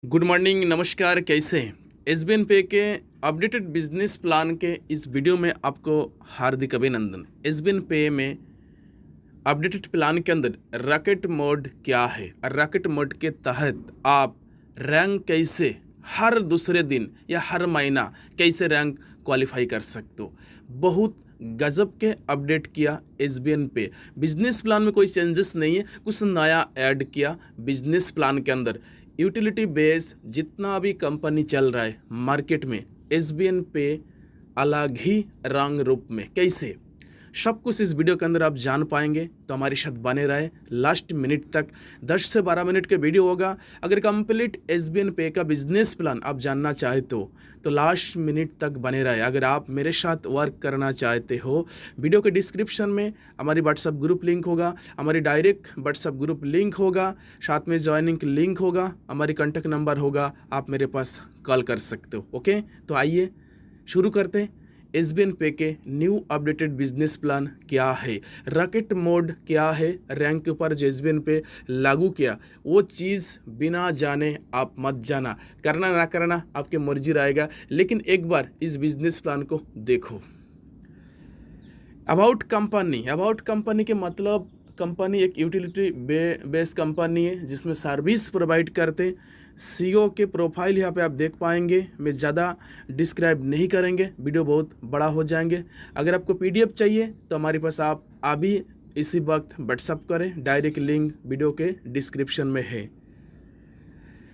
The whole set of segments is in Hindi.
गुड मॉर्निंग, नमस्कार। कैसे हैं? एसबीएन पे के अपडेटेड बिजनेस प्लान के इस वीडियो में आपको हार्दिक अभिनंदन। एसबीएन पे में अपडेटेड प्लान के अंदर रॉकेट मोड क्या है और रॉकेट मोड के तहत आप रैंक कैसे हर दूसरे दिन या हर महीना कैसे रैंक क्वालिफाई कर सकते हो। बहुत गजब के अपडेट किया एसबीएन पे। बिजनेस प्लान में कोई चेंजेस नहीं है, कुछ नया ऐड किया बिजनेस प्लान के अंदर। यूटिलिटी बेस जितना भी कंपनी चल रहा है मार्केट में, एसबीएन पे अलग ही रंग रूप में कैसे सब कुछ इस वीडियो के अंदर आप जान पाएंगे। तो हमारे साथ बने रहे लास्ट मिनट तक। 10 से 12 मिनट के वीडियो होगा। अगर कंप्लीट एसबीएन पे का बिजनेस प्लान आप जानना चाहते हो तो लास्ट मिनट तक बने रहे। अगर आप मेरे साथ वर्क करना चाहते हो, वीडियो के डिस्क्रिप्शन में हमारी व्हाट्सएप ग्रुप लिंक होगा, हमारी डायरेक्ट व्हाट्सएप ग्रुप लिंक होगा, साथ में ज्वाइनिंग लिंक होगा, हमारी कॉन्टैक्ट नंबर होगा, आप मेरे पास कॉल कर सकते हो। ओके, तो आइए शुरू करते हैं। एसबीएन पे के न्यू अपडेटेड बिजनेस प्लान क्या है, रॉकेट मोड क्या है, रैंक के ऊपर जो एसबीएन पे लागू किया वो चीज़ बिना जाने आप मत जाना। करना ना करना आपके मर्जी रहेगा, लेकिन एक बार इस बिजनेस प्लान को देखो। अबाउट कंपनी के मतलब कंपनी एक यूटिलिटी बेस्ड कंपनी है जिसमें सर्विस प्रोवाइड करते हैं। सीईओ के प्रोफाइल यहाँ पे आप देख पाएंगे। मैं ज़्यादा डिस्क्राइब नहीं करेंगे, वीडियो बहुत बड़ा हो जाएंगे। अगर आपको पीडीएफ चाहिए तो हमारे पास आप अभी इसी वक्त व्हाट्सअप करें, डायरेक्ट लिंक वीडियो के डिस्क्रिप्शन में है।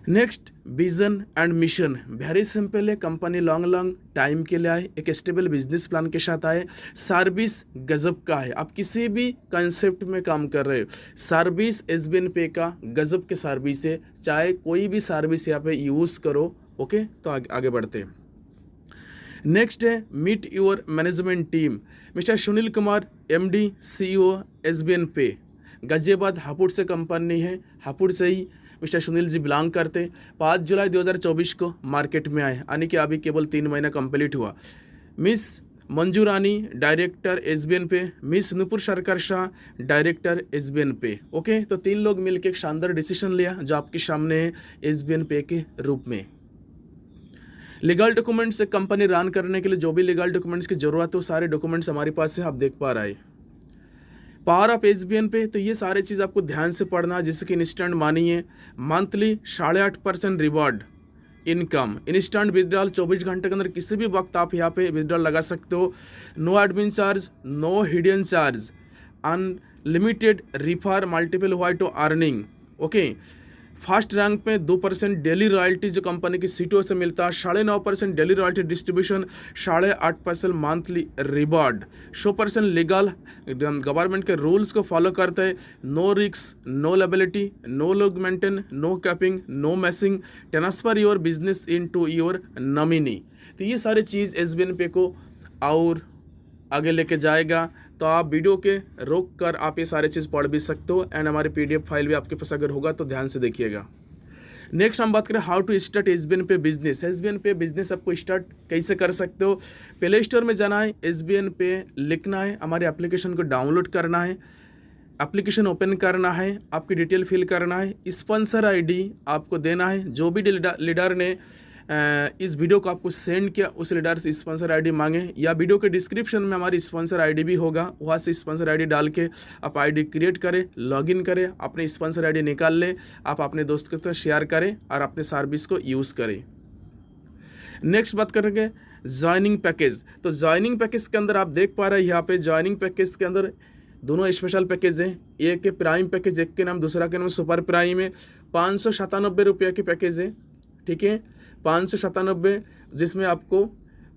Next, vision and mission very simple है। कंपनी लॉन्ग टाइम के लिए आए, एक स्टेबल बिजनेस प्लान के साथ आए। सर्विस गजब का है। आप किसी भी कंसेप्ट में काम कर रहे हो, सर्विस एसबीएन पे का गजब के सर्विस है। चाहे कोई भी सर्विस यहाँ पे यूज़ करो। ओके, तो आगे बढ़ते हैं। नेक्स्ट है meet your management team. Mister Sunil Kumar, MD CEO SBN पे। गाजियाबाद हापुड़ से कंपनी है, हापुड़ से ही मिस्टर सुनील जी बिलोंग करते। 5 जुलाई 2024 को मार्केट में आए, यानी कि अभी केवल 3 महीना कंप्लीट हुआ। Miss Manju Rani director SBN पे, मिस नुपुर सरकार शाह डायरेक्टर एसबीएन पे। ओके, तो 3 लोग मिलकर एक शानदार डिसीजन लिया जो आपके सामने है एसबीएन पे के रूप में। लीगल डॉक्यूमेंट्स एक कंपनी रन करने के लिए जो भी लीगल डॉक्यूमेंट्स की जरूरत है वो सारे डॉक्यूमेंट्स हमारे पास है, आप देख पा रहे हैं। पावर ऑफ एसबीएन पे, तो ये सारे चीज़ आपको ध्यान से पढ़ना है, जैसे कि इंस्टेंट मनी है, monthly 8.5% reward, income, instant withdrawal 24 घंटे के अंदर किसी भी वक्त आप यहाँ पे विड्रॉल लगा सकते हो। No admin charge, no hidden charge, unlimited refer multiple way to earning. Okay, first rank में 2% डेली रॉयल्टी जो कंपनी की सीटों से मिलता है, 9.5% daily royalty distribution, 8.5% monthly reward, 100% legal, government के रूल्स को फॉलो करते हैं। No risk, no liability, no log maintain, no capping, no messing, transfer your business into your nominee. तो ये सारी चीज़ एसबीएन पे को और आगे लेके जाएगा। तो आप वीडियो के रोक कर आप ये सारे चीज़ पढ़ भी सकते हो, एंड हमारी पीडीएफ फाइल भी आपके पास अगर होगा तो ध्यान से देखिएगा। नेक्स्ट हम बात करें हाउ टू स्टार्ट एसबीएन पे बिजनेस। एसबीएन पे बिजनेस आपको स्टार्ट कैसे कर सकते हो। प्ले स्टोर में जाना है, एसबीएन पे लिखना है, हमारे एप्लीकेशन को डाउनलोड करना है, एप्लीकेशन ओपन करना है, आपकी डिटेल फिल करना है, स्पॉन्सर आईडी आपको देना है। जो भी लीडर ने इस वीडियो को आपको सेंड किया उस लीडर से स्पॉन्सर आईडी मांगे, या वीडियो के डिस्क्रिप्शन में हमारी स्पॉन्सर आईडी भी होगा, वहाँ से स्पॉन्सर आईडी डाल के आप आईडी क्रिएट करें, लॉगिन करें, अपने स्पॉन्सर आईडी निकाल लें, आप अपने दोस्त के साथ शेयर करें और अपने सर्विस को यूज़ करें। नेक्स्ट बात करेंगे ज्वाइनिंग पैकेज। तो ज्वाइनिंग पैकेज के अंदर आप देख पा रहे हैं यहाँ पे ज्वाइनिंग पैकेज के अंदर दोनों स्पेशल पैकेज हैं। एक के प्राइम पैकेज, एक के नाम, दूसरा के नाम सुपर प्राइम है। 597 रुपये की पैकेज है, ठीक है, 597, जिसमें आपको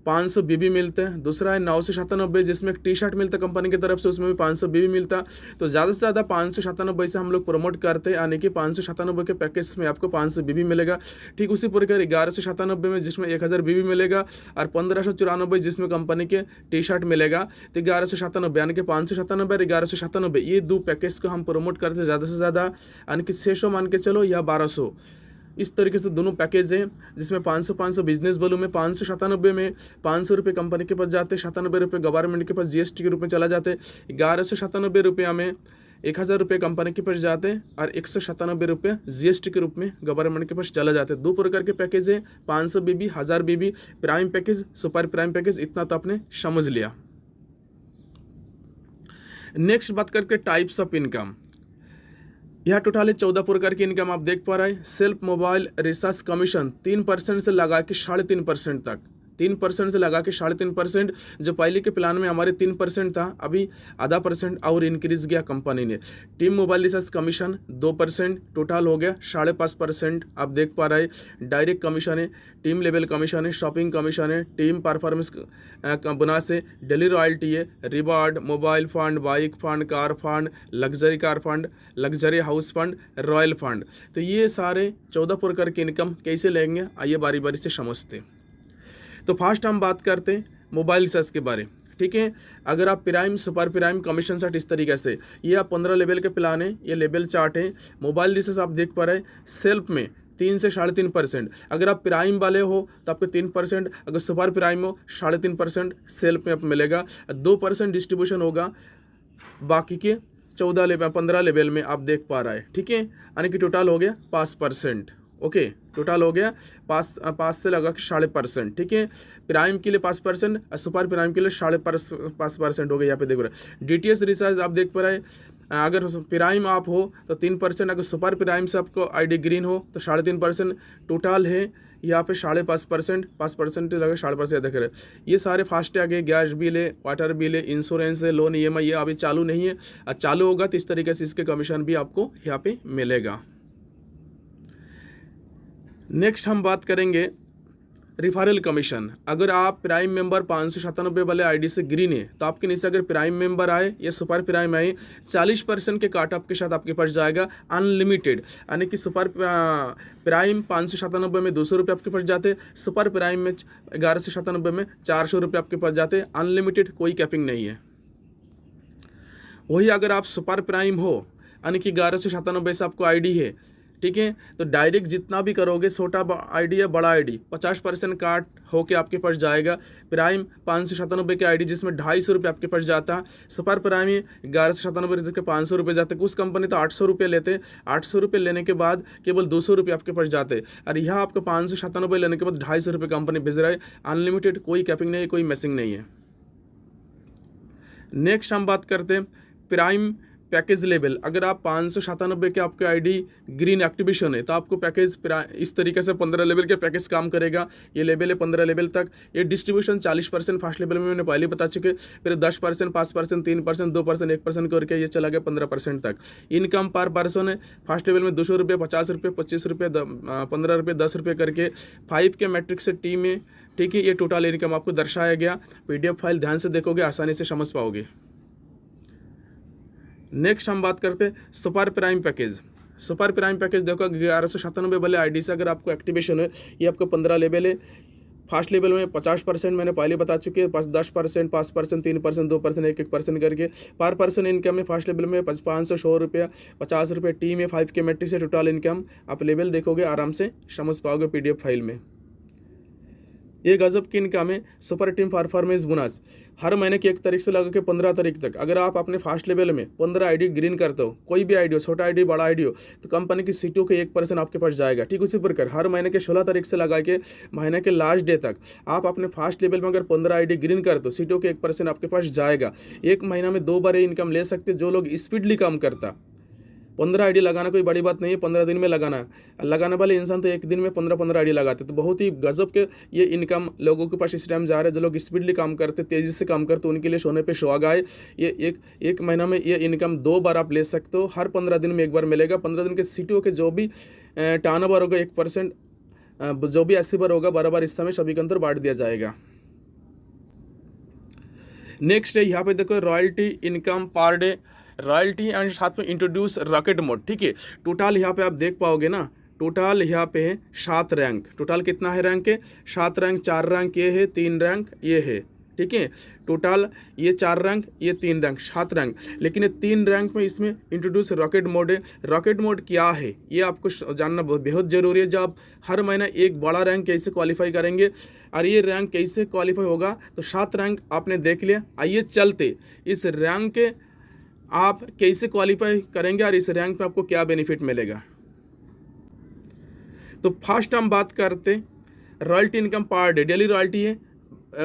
500 बीबी मिलते हैं। दूसरा है 997 जिसमें एक टी शर्ट मिलता है कंपनी की तरफ से, उसमें भी 500 बीबी मिलता। तो ज़्यादा से ज़्यादा 597 से हम लोग प्रमोट करते हैं, यानी कि 597 के पैकेज में आपको 500 बीबी मिलेगा। ठीक उसी प्रकार 1197 में जिसमें 1000 बीबी मिलेगा, और 1594 जिसमें कंपनी के टी शर्ट मिलेगा। तो 1197 यानी कि 597 और 1197 ये 2 पैकेज को हम प्रमोट करते हैं ज़्यादा से ज़्यादा, यानी कि 600 मान के चलो या 1200, इस तरीके से दोनों पैकेज हैं, जिसमें 500 बिजनेस वॉल्यूम में 597 में 500 रुपये कंपनी के पास जाते, 97 रुपये गवर्नमेंट के पास जीएसटी के रूप में चला जाते। 1197 रुपया में ₹1000 कंपनी के पास जाते हैं और ₹197 GST के रूप में गवर्नमेंट के पास चला जाते हैं। 2 प्रकार के पैकेज है, 500 BB, 1000 BB, prime package, super prime package. इतना तो आपने समझ लिया। नेक्स्ट बात करके टाइप्स ऑफ इनकम। यह टोटल है 14 प्रकार की इनकम आप देख पा रहे हैं। सेल्फ मोबाइल रिचार्ज कमीशन 3% से लगा के 3.5% तक, 3% से लगा के 3.5%। जो पहले के प्लान में हमारे 3% था, अभी आधा % और इंक्रीज किया कंपनी ने। Team mobile recharge commission 2%, total हो गया 5.5% आप देख पा रहे हैं। डायरेक्ट कमीशन है, टीम लेवल कमीशन है, शॉपिंग कमीशन है, टीम परफॉर्मेंस बोनस है, डेली रॉयल्टी है, reward, mobile fund, bike fund, car fund, luxury car fund, luxury house fund, royal fund. तो ये सारे 14 प्रकार की इनकम कैसे लेंगे, आइए बारी बारी से समझते हैं। तो फर्स्ट हम बात करते हैं मोबाइल रिचार्ज के बारे, ठीक है। अगर आप prime, super prime, commission set इस तरीके से, ये आप 15 लेवल के प्लान है, ये लेवल चार्ट है। मोबाइल रिचार्ज आप देख पा रहे हैं सेल्फ में 3 से 3.5%। अगर आप प्राइम वाले हो तो आपको 3%, अगर सुपर प्राइम हो 3.5% सेल्फ में आप मिलेगा। 2% डिस्ट्रीब्यूशन होगा बाकी के 15 लेवल में आप देख पा रहे हैं, ठीक है। यानी कि टोटल हो गया 5%। ओके, टोटल हो गया 5 से लगा के 5.5%, ठीक है। प्राइम के लिए 5% और सुपर प्राइम के लिए 5.5% हो गया। यहाँ पे देख रहे हैं DTH रिचार्ज आप देख पा रहे हैं। अगर प्राइम आप हो तो 3%, अगर सुपर प्राइम से आपको ID ग्रीन हो तो 3.5%। टोटल है यहाँ पे 5.5%, 5% लगा 5.5% देख रहे हैं। ये सारे फास्टैग है, गैस बिल है, वाटर बिल है, इंश्योरेंस है, लोन EMI, ये अभी चालू नहीं है। चालू होगा तो इस तरीके से इसके कमीशन भी आपको यहाँ पे मिलेगा। नेक्स्ट हम बात करेंगे रिफरल कमीशन। अगर आप प्राइम मेंबर 597 वाले ID से ग्रीन है तो आपके नीचे अगर प्राइम मेंबर आए या सुपर प्राइम आए, 40% के काट ऑफ के साथ आपके पास जाएगा अनलिमिटेड। यानी कि सुपर प्राइम 597 में ₹200 आपके पास जाते, सुपर प्राइम में 1197 में ₹400 आपके पास जाते, अनलिमिटेड, कोई कैपिंग नहीं है। वही अगर आप सुपर प्राइम हो यानी कि 1197 से आपको ID है, ठीक है, तो डायरेक्ट जितना भी करोगे, छोटा ID या बड़ा ID, 50% काट होके आपके पास जाएगा। प्राइम 597 के ID जिसमें ₹250 आपके पास जाता, सुपर प्राइम 1197 जिसके ₹500 जाते। कुछ कंपनी तो ₹800 लेते, ₹800 लेने के बाद केवल ₹200 आपके पास जाते, और यहाँ आपको 597 लेने के बाद ₹250 कंपनी भेज रहा है। अनलिमिटेड, कोई कैपिंग नहीं है, कोई मैसिंग नहीं है। नेक्स्ट हम बात करते हैं प्राइम पैकेज लेवल। अगर आप 597 के आपके ID ग्रीन एक्टिवेशन है तो आपको पैकेज इस तरीके से 15 लेवल के पैकेज काम करेगा। ये लेवल है 15 लेवल तक। ये डिस्ट्रीब्यूशन 40% फर्स्ट लेवल में मैंने पहले बता चुके, फिर 10%, 5%, 3%, 2%, 1% करके ये चला गया 15% तक। इनकम पर पर्सन है फर्स्ट लेवल में ₹200, ₹50, ₹25, ₹15, ₹10 करके 5 के मैट्रिक्स से टी में, ठीक है। ये टोटल इनकम आपको दर्शाया गया। PDF फाइल ध्यान से देखोगे, आसानी से समझ पाओगे। नेक्स्ट हम बात करते हैं super prime package. Super prime package देखो 1197 वाले ID से अगर आपको एक्टिवेशन है, ये आपको 15 लेवल है। फर्स्ट लेवल में 50% मैंने पहले बता चुके हैं, 10%, 5%, 3%, 2%, 1% करके पर पर्सन इनकम में फर्स्ट लेवल में 500, ₹100, ₹50, टी में 5 के मैट्रिक से टोटल इनकम आप लेवल देखोगे, आराम से समझ पाओगे PDF फाइल में। ये गजब की इनकम है। सुपर टीम परफॉर्मेंस बोनस हर महीने की 1 तारीख से लगा के 15 तारीख तक अगर आप अपने फर्स्ट लेवल में 15 ID ग्रीन करते हो, कोई भी ID हो, छोटा ID बड़ा ID हो, तो कंपनी की सीटों के 1% आपके पास जाएगा। ठीक उसी प्रकार हर महीने के 16 तारीख से लगा के महीने के लास्ट डे तक आप अपने फर्स्ट लेवल में अगर 15 ID ग्रीन करते हो, सीटों के 1% आपके पास जाएगा। एक महीना में 2 बार ये इनकम ले सकते। जो लोग स्पीडली काम करता, 15 ID लगाना कोई बड़ी बात नहीं है, 15 दिन में लगाने वाले इंसान तो एक दिन में 15 ID लगाते। तो बहुत ही गजब के ये इनकम लोगों के पास इस टाइम जा रहा है। जो लोग स्पीडली काम करते, तेज़ी से काम करते, उनके लिए सोने पे सुहागा है। ये एक महीना में ये इनकम 2 बार आप ले सकते हो। हर 15 दिन में 1 बार मिलेगा। 15 दिन के सीटों के जो भी टर्नओवर होगा 1%, जो भी 80 बार होगा, बराबर इस समय सभी के अंदर बांट दिया जाएगा। नेक्स्ट है यहाँ पे देखो royalty income per day, royalty and साथ में इंट्रोड्यूस रॉकेट मोड। ठीक है, टोटल यहाँ पे आप देख पाओगे ना, टोटल यहाँ पे है 7 रैंक। टोटल कितना है रैंक है? 7 रैंक। 4 रैंक ये है, 3 रैंक ये है। ठीक है, टोटल ये 4 रैंक, ये 3 रैंक, 7 रैंक। लेकिन ये 3 रैंक में इसमें इंट्रोड्यूस रॉकेट मोड है। रॉकेट मोड क्या है ये आपको जानना बहुत ज़रूरी है। जब आप हर महीना एक बड़ा रैंक कैसे क्वालिफाई करेंगे और ये रैंक कैसे क्वालिफाई होगा, तो 7 रैंक आपने देख लिया। आइए चलते इस रैंक के आप कैसे क्वालिफाई करेंगे और इस रैंक पे आपको क्या बेनिफिट मिलेगा। तो फर्स्ट हम बात करते royalty income per day, daily royalty है।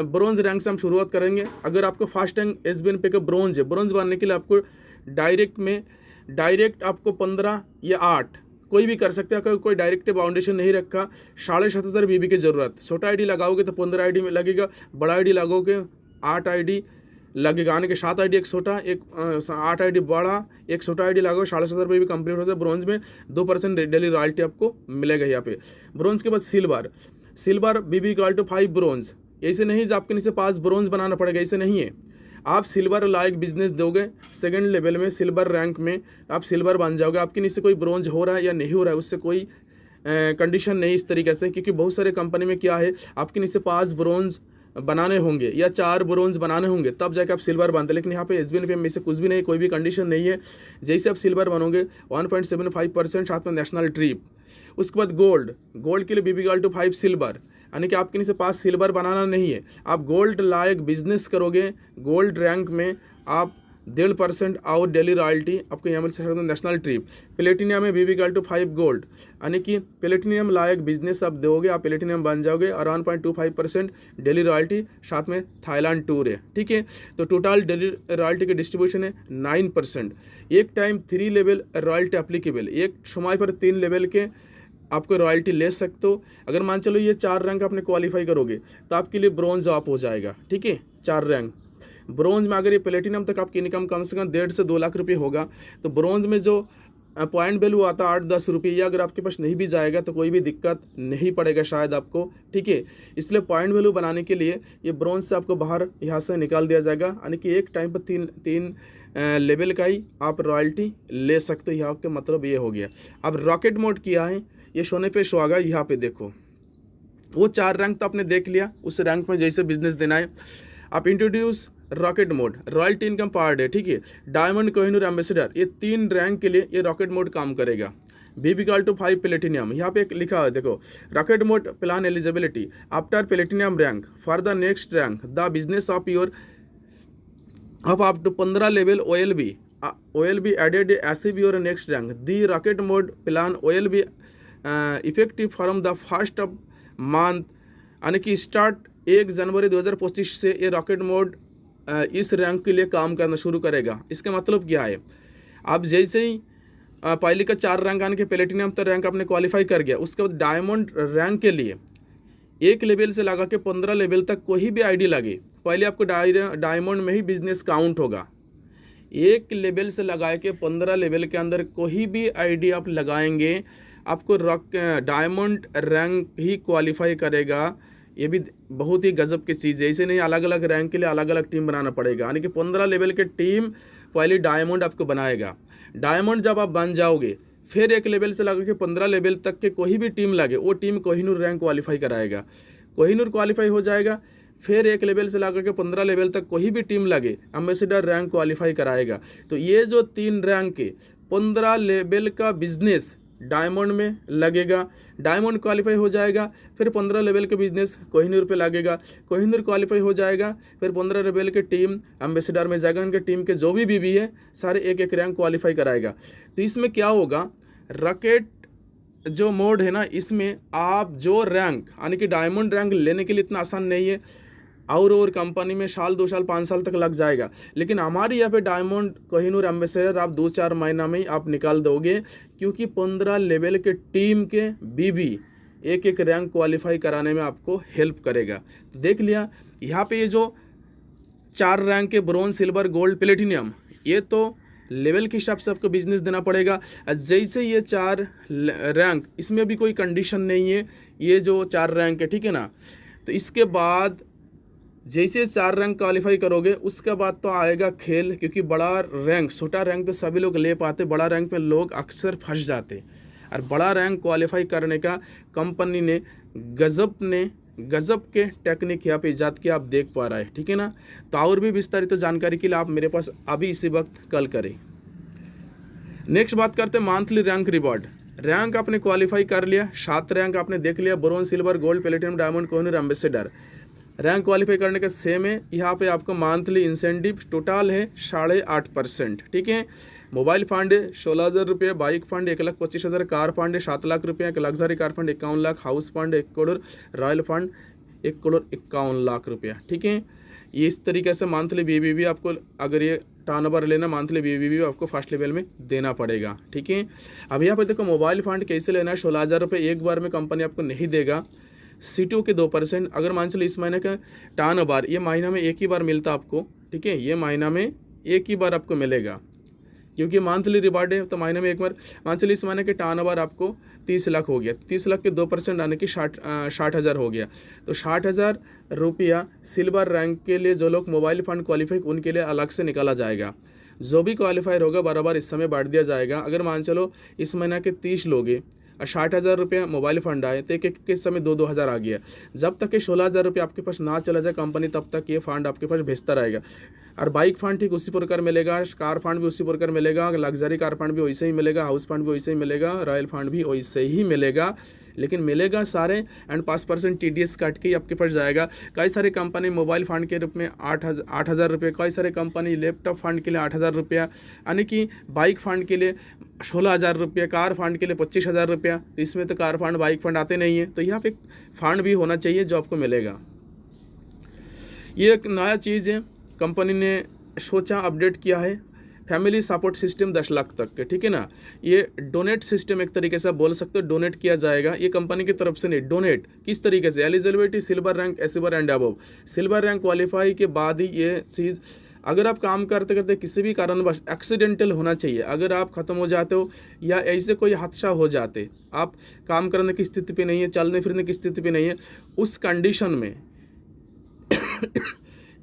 ब्रोंज रैंक से हम शुरुआत करेंगे। अगर आपको फर्स्ट रैंक एसबीएन पे का ब्रोंज है, ब्रोंज बनने के लिए आपको डायरेक्ट आपको 15 या 8 कोई भी कर सकते हैं। अगर कोई डायरेक्ट बाउंडेशन नहीं रखा, 7,500 बीबी की ज़रूरत। छोटा आईडी लगाओगे तो 15 आईडी में लगेगा, बड़ा आईडी लगाओगे 8 आईडी लगेगा, यानी कि 7 आईडी एक छोटा, 8 आईडी बड़ा, एक छोटा आईडी लगाओ, 7,500 भी कंप्लीट हो जाए। ब्रोंज में 2% डेली रॉयल्टी आपको मिलेगा यहाँ पे। ब्रोंज के बाद silver BB equal to 5 bronze. ऐसे नहीं आपके नीचे 5 ब्रोंज बनाना पड़ेगा, ऐसे नहीं है। आप सिल्वर लाइक बिजनेस दोगे, सेकंड लेवल में सिल्वर रैंक में आप सिल्वर बन जाओगे। आपके नीचे कोई ब्रोंज हो रहा है या नहीं हो रहा है, उससे कोई कंडीशन नहीं इस तरीके से, क्योंकि बहुत सारे कंपनी में क्या है, आपके नीचे 5 ब्रोंज बनाने होंगे या 4 ब्रोंज बनाने होंगे, तब जाकर आप सिल्वर बनते हैं। लेकिन यहाँ पे एसबीएन पे में से कुछ भी नहीं, कोई भी कंडीशन नहीं है। जैसे आप सिल्वर बनोगे 1.75% साथ में नेशनल ट्रिप। उसके बाद गोल्ड के लिए बीबी इक्वल टू 5 सिल्वर, यानी कि आपके नीचे 5 सिल्वर बनाना नहीं है। आप गोल्ड लायक बिजनेस करोगे, गोल्ड रैंक में आप 1.5% और डेली रॉयल्टी आपको यहाँ मिल सकता है। नेशनल ट्रिप प्लेटिनियम में बीबी इक्वल टू 5 गोल्ड, यानी कि प्लेटिनियम लायक बिजनेस आप दोगे, आप प्लेटिनियम बन जाओगे और 1.25% डेली रॉयल्टी, साथ में थाईलैंड टूर है। ठीक है, तो टोटल डेली रॉयल्टी की डिस्ट्रीब्यूशन है 9%। एक टाइम 3 लेवल रॉयल्टी अप्लीकेबल, एक समय पर 3 लेवल के आपको रॉयल्टी ले सकते हो। अगर मान चलो ये 4 रैंक आपने क्वालिफाई करोगे तो आपके लिए ब्रोंज आप हो जाएगा। ठीक है, 4 रैंक ब्रोंज में। अगर ये प्लेटिनम तक आपकी इनकम कम से कम 1.5 से 2 लाख रुपये होगा, तो ब्रोंज में जो पॉइंट वैल्यू आता है 8-10 रुपये, या अगर आपके पास नहीं भी जाएगा तो कोई भी दिक्कत नहीं पड़ेगा शायद आपको। ठीक है, इसलिए पॉइंट वैल्यू बनाने के लिए ये ब्रोंज से आपको बाहर यहाँ से निकाल दिया जाएगा, यानी कि एक टाइम पर तीन लेवल का ही आप रॉयल्टी ले सकते हो। यहाँ का मतलब ये हो गया। अब रॉकेट मोड किया है, ये सोने पे सुहागा। यहाँ पे देखो, वो 4 रैंक तो आपने देख लिया, उस रैंक में जैसे बिजनेस देना है। आप introduce rocket mode, royalty income per day. ठीक है, डायमंड, कोहिनूर, एम्बेसडर, ये 3 रैंक के लिए ये रॉकेट मोड काम करेगा। बीबी इक्वल टू 5 प्लेटिनियम, यहाँ पे लिखा है देखो, rocket mode plan eligibility after platinum rank for the next rank the business of your up to 15 level OL be added as your next rank. The rocket mode plan OL be effective from the first of month, यानी कि स्टार्ट 1 जनवरी 2025 से ये रॉकेट मोड इस रैंक के लिए काम करना शुरू करेगा। इसका मतलब क्या है, आप जैसे ही पहले का 4 रैंक आने के प्लेटिनियम तक रैंक आपने क्वालिफाई कर गया, उसके बाद डायमंड रैंक के लिए 1 लेवल से लगा के 15 लेवल तक कोई भी आईडी लगे, पहले आपको डायमंड में ही बिजनेस काउंट होगा। 1 लेवल से लगा के 15 लेवल के अंदर कोई भी आईडी आप लगाएंगे, आपको डायमंड रैंक ही क्वालिफाई करेगा। ये भी बहुत ही गजब की चीज़ है। ऐसे नहीं, अलग अलग रैंक के लिए अलग अलग टीम बनाना पड़ेगा, यानी कि 15 लेवल के टीम पहले डायमंड आपको बनाएगा। डायमंड जब आप बन जाओगे, फिर 1 लेवल से लगा के 15 लेवल तक के कोई भी टीम लगे, वो टीम कोहिनूर रैंक क्वालिफाई कराएगा। कोहिनूर क्वालिफाई हो जाएगा, फिर 1 लेवल से लगा के 15 लेवल तक कोई भी टीम लगे, एम्बेसडर रैंक क्वालिफाई कराएगा। तो ये जो 3 रैंक के 15 लेवल का बिजनेस डायमंड में लगेगा, डायमंड क्वालिफाई हो जाएगा, फिर 15 लेवल के बिजनेस कोहिनूर पे लगेगा, कोहिनूर क्वालिफाई हो जाएगा, फिर 15 लेवल के टीम एम्बेसडर में जाएगा। उनके टीम के जो भी बीबी है सारे 1-1 रैंक क्वालिफाई कराएगा। तो इसमें क्या होगा, रॉकेट जो मोड है ना, इसमें आप जो रैंक, यानी कि डायमंड रैंक लेने के लिए इतना आसान नहीं है, और कंपनी में साल 2 साल 5 साल तक लग जाएगा। लेकिन हमारे यहाँ पे डायमंड कोहिनूर एम्बेसडर आप 2-4 महीना में ही आप निकाल दोगे, क्योंकि 15 लेवल के टीम के बीबी 1-1 रैंक क्वालिफाई कराने में आपको हेल्प करेगा। तो देख लिया, यहाँ पे ये जो 4 रैंक के ब्रोंज, सिल्वर, गोल्ड, प्लेटिनियम, ये तो लेवल के हिसाब से आपको बिजनेस देना पड़ेगा। जैसे ये 4 रैंक, इसमें भी कोई कंडीशन नहीं है, ये जो 4 रैंक है, ठीक है ना। तो इसके बाद जैसे 4 रैंक क्वालिफाई करोगे, उसके बाद तो आएगा खेल, क्योंकि बड़ा रैंक, छोटा रैंक तो सभी लोग ले पाते, बड़ा रैंक पे लोग अक्सर फंस जाते। और बड़ा रैंक क्वालिफाई करने का कंपनी ने गजब के टेक्निक यहाँ पे ईजाद किया, आप देख पा रहे हैं, ठीक है ना। तो और भी विस्तारित जानकारी के लिए आप मेरे पास अभी इसी वक्त कॉल करें। नेक्स्ट बात करते हैं मंथली रैंक रिवॉर्ड। रैंक आपने क्वालिफाई कर लिया, 7 रैंक आपने देख लिया, bronze, silver, gold, platinum, diamond, Kohinoor, ambassador. Rank qualify करने का सेम है। यहाँ पे आपको मंथली इंसेंटिव टोटल है 8.5%। ठीक है। मोबाइल फंड 16,000 रुपये, bike fund 1,25,000, car fund 7 lakh रुपये, एक luxury car fund 51 lakh, house fund 1 crore, royal fund 1,51,00,000 रुपया। ठीक है। ये इस तरीके से मंथली बीबीबी आपको, अगर ये टर्नओवर लेना मंथली बीबीबी आपको फर्स्ट लेवल में देना पड़ेगा। ठीक है। अब यहाँ पे देखो मोबाइल फंड कैसे लेना है। 16,000 रुपये एक बार में कंपनी आपको नहीं देगा। सीटों के 2%, अगर मान चलो इस महीने का टर्नओवर ये महीना में एक ही बार मिलता आपको। ठीक है। ये महीना में एक ही बार आपको मिलेगा, क्योंकि मंथली रिवार्ड है तो महीने में एक बार। मान चलिए इस महीने के टर्नओवर आपको 30 लाख हो गया, 30 लाख के 2% आने की 60,000 हो गया। तो 60,000 रुपया सिल्वर रैंक के लिए जो लोग मोबाइल फंड क्वालिफाई उनके लिए अलग से निकाला जाएगा। जो भी क्वालिफायर होगा बराबर इस समय बांट दिया जाएगा। अगर मान चलो इस महीने के 30 लोग और 60,000 रुपये मोबाइल फंड आए तो एक एक के समय 2,000 आ गया। जब तक ये 16,000 रुपये आपके पास ना चला जाए कंपनी, तब तक ये फंड आपके पास भेजता रहेगा। और बाइक फंड ठीक उसी प्रकार मिलेगा, कार फंड भी उसी प्रकार मिलेगा, लग्जरी कार फंड भी वैसे ही मिलेगा, हाउस फंड भी वैसे ही मिलेगा, रॉयल फंड भी वैसे ही मिलेगा। लेकिन मिलेगा सारे एंड 5% TDS काट के ही आपके पास जाएगा। कई सारे कंपनी मोबाइल फंड के रूप में 8,000 रुपये, कई सारे कंपनी लैपटॉप फंड के लिए 8,000 रुपया, यानी कि बाइक फंड के लिए 16,000 रुपये, कार फंड के लिए 25,000 रुपया। तो इसमें तो कार फंड बाइक फंड आते नहीं है। तो यहाँ पे फंड भी होना चाहिए जो आपको मिलेगा। ये एक नया चीज़ है, कंपनी ने सोचा अपडेट किया है। फैमिली सपोर्ट सिस्टम 10 लाख तक के। ठीक है ना। ये डोनेट सिस्टम एक तरीके से बोल सकते हो, डोनेट किया जाएगा। ये कंपनी की तरफ से नहीं, डोनेट किस तरीके से, eligibility silver rank, silver and above. Silver rank qualify के बाद ही ये चीज़, अगर आप काम करते करते किसी भी कारणवश एक्सीडेंटल होना चाहिए, अगर आप ख़त्म हो जाते हो या ऐसे कोई हादसा हो जाते, आप काम करने की स्थिति पे नहीं है, चलने फिरने की स्थिति पे नहीं है, उस कंडीशन में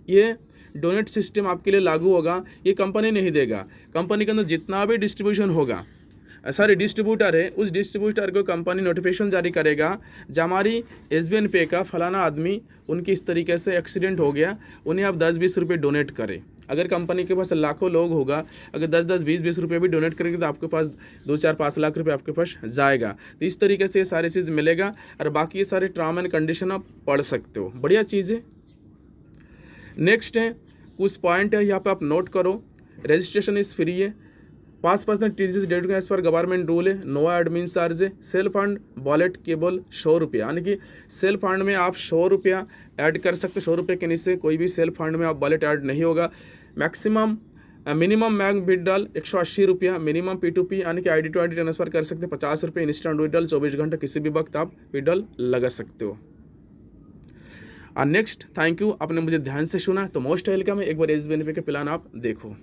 ये डोनेट सिस्टम आपके लिए लागू होगा। ये कंपनी नहीं देगा। कंपनी के अंदर जितना भी डिस्ट्रीब्यूशन होगा, सारे डिस्ट्रीब्यूटर है, उस डिस्ट्रीब्यूटर को कंपनी नोटिफिकेशन जारी करेगा, जमारी SBN पे का फलाना आदमी उनकी इस तरीके से एक्सीडेंट हो गया, उन्हें आप 10-20 रुपये डोनेट करें। अगर कंपनी के पास लाखों लोग होगा, अगर 10-10, 20-20 रुपये भी डोनेट करेंगे तो आपके पास 2-4-5 लाख रुपये आपके पास जाएगा। तो इस तरीके से ये सारी चीज़ मिलेगा। और बाकी ये सारे टर्म एंड कंडीशन आप पढ़ सकते हो, बढ़िया चीज़ है। नेक्स्ट है, कुछ पॉइंट है यहाँ पे आप नोट करो। रजिस्ट्रेशन इज़ फ्री है, 5% TDS डेट एज पर गवर्नमेंट रूल है, नो एडमिन चार्ज है। सेल फंड वॉलेट केवल 100 रुपया, यानी कि सेल फंड में आप 100 रुपया ऐड कर सकते हो। 100 रुपये के नीचे कोई भी सेल फंड में आप वॉलेट ऐड नहीं होगा। मैक्सिमम मिनिमम बैंक विड्रॉल 180 रुपया, मिनिमम P2P यानी कि ID to ID ट्रांसफर कर सकते हैं 50 रुपये, इंस्टेंट विड्रॉल 24 घंटे किसी भी वक्त आप विड्रॉल लगा सकते हो। और नेक्स्ट, थैंक यू, आपने मुझे ध्यान से सुना। तो मोस्ट वेलकम है, एक बार SBN पे के प्लान आप देखो।